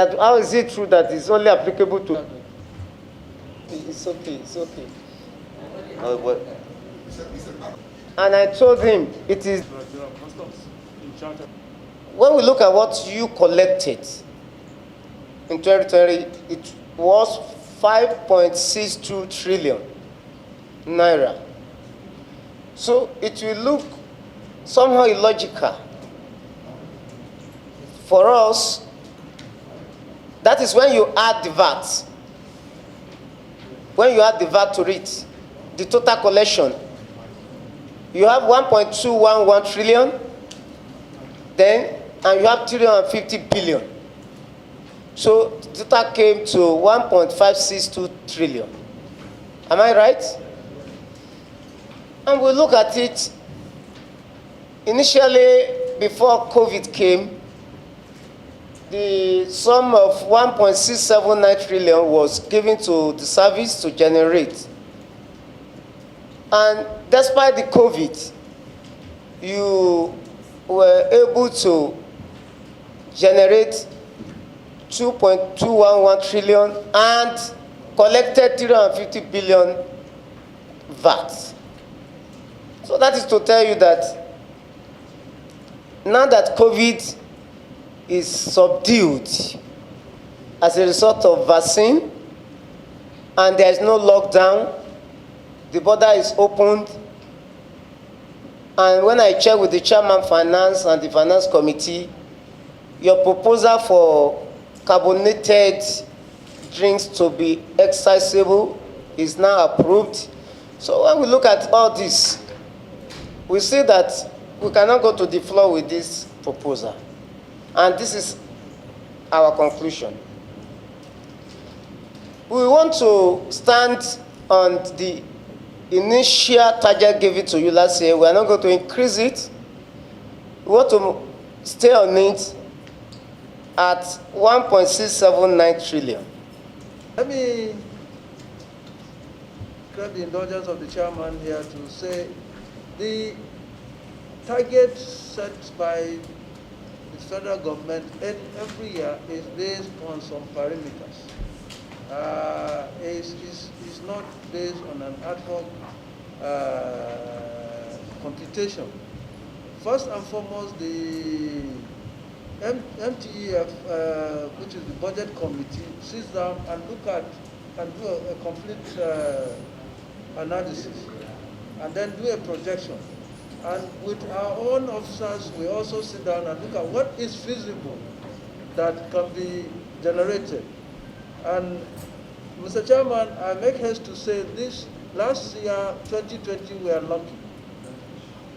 That how is it true that it's only applicable to? It's okay, it's okay. No, but, and I told him it is. When we look at what you collected in 2020, it was 5.62 trillion naira. So it will look somehow illogical for us. That is when you add the VAT. When you add the VAT to it, the total collection, you have 1.211 trillion, then, and you have 350 billion. So the total came to 1.562 trillion. Am I right? And we look at it, initially, before COVID came, the sum of 1.679 trillion was given to the service to generate. And despite the COVID, you were able to generate 2.211 trillion and collected 350 billion VAT. So that is to tell you that now that COVID is subdued as a result of vaccine and there is no lockdown, the border is opened, and when I check with the chairman finance and the finance committee, your proposal for carbonated drinks to be accessible is now approved. So when we look at all this, we see that we cannot go to the floor with this proposal. And this is our conclusion. We want to stand on the initial target given to you last year. We are not going to increase it. We want to stay on it at 1.679 trillion. Let me grab the indulgence of the chairman here to say the target set by the federal government every year is based on some parameters. It's not based on an ad hoc computation. First and foremost, the MTEF, which is the budget committee, sits down and look at and do a complete analysis, and then do a projection. And with our own officers, we also sit down and look at what is feasible that can be generated. And Mr. Chairman, I make haste to say this last year, 2020, we are lucky.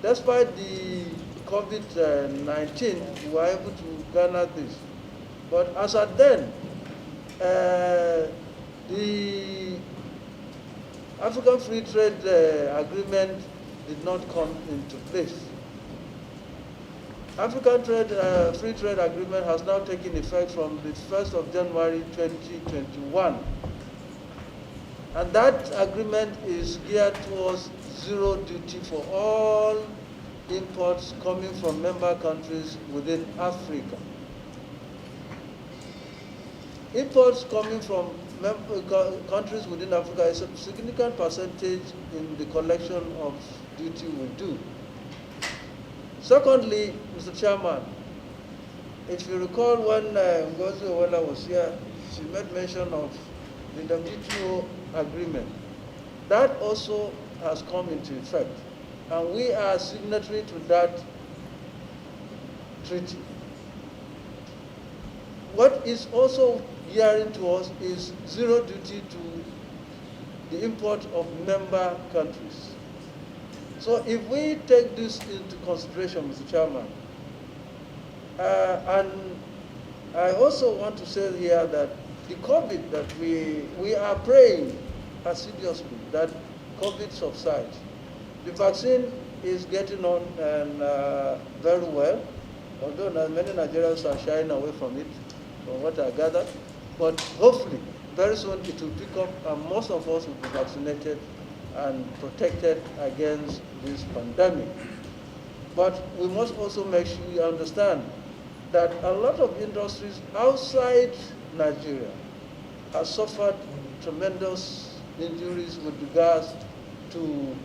Despite the COVID-19, we were able to garner this. But as at then, the African Free Trade Agreement did not come into place. African Free Trade Agreement has now taken effect from the 1st of January 2021. And that agreement is geared towards zero duty for all imports coming from member countries within Africa. Imports coming from countries within Africa is a significant percentage in the collection of duty we do. Secondly, Mr. Chairman, if you recall when Ngozi Owela was here, she made mention of the WTO agreement. That also has come into effect, and we are signatory to that treaty. What is also gearing to us is zero duty to the import of member countries. So if we take this into consideration, Mr. Chairman, and I also want to say here that the COVID that we are praying assiduously that COVID subsides. The vaccine is getting on and very well, although many Nigerians are shying away from it, from what I gather. But hopefully, very soon it will pick up and most of us will be vaccinated and protected against this pandemic. But we must also make sure we understand that a lot of industries outside Nigeria have suffered tremendous injuries with regards to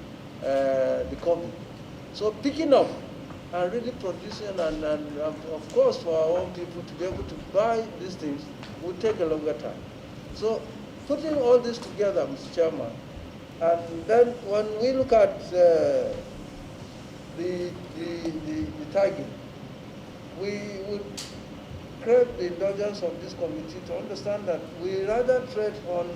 the COVID. So picking up and really producing and of course for our own people to be able to buy these things will take a longer time. So putting all this together, Mr. Chairman, and then when we look at the target, we would crave the indulgence of this committee to understand that we rather tread on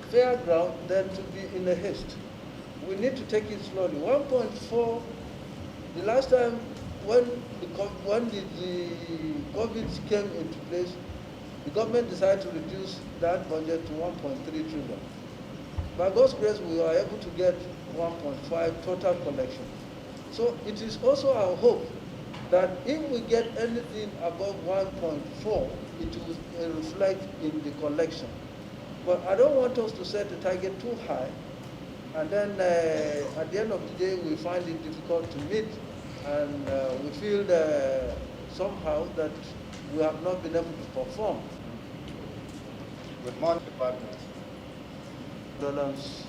fair ground than to be in a haste. We need to take it slowly. 1.4, the last time when the COVID came into place, the government decided to reduce that budget to 1.3 trillion. By God's grace, we were able to get 1.5 total collection. So it is also our hope that if we get anything above 1.4, it will reflect in the collection. But I don't want us to set the target too high, and then at the end of the day, we find it difficult to meet, and we feel somehow that we have not been able to perform. Good morning, Department. Balance.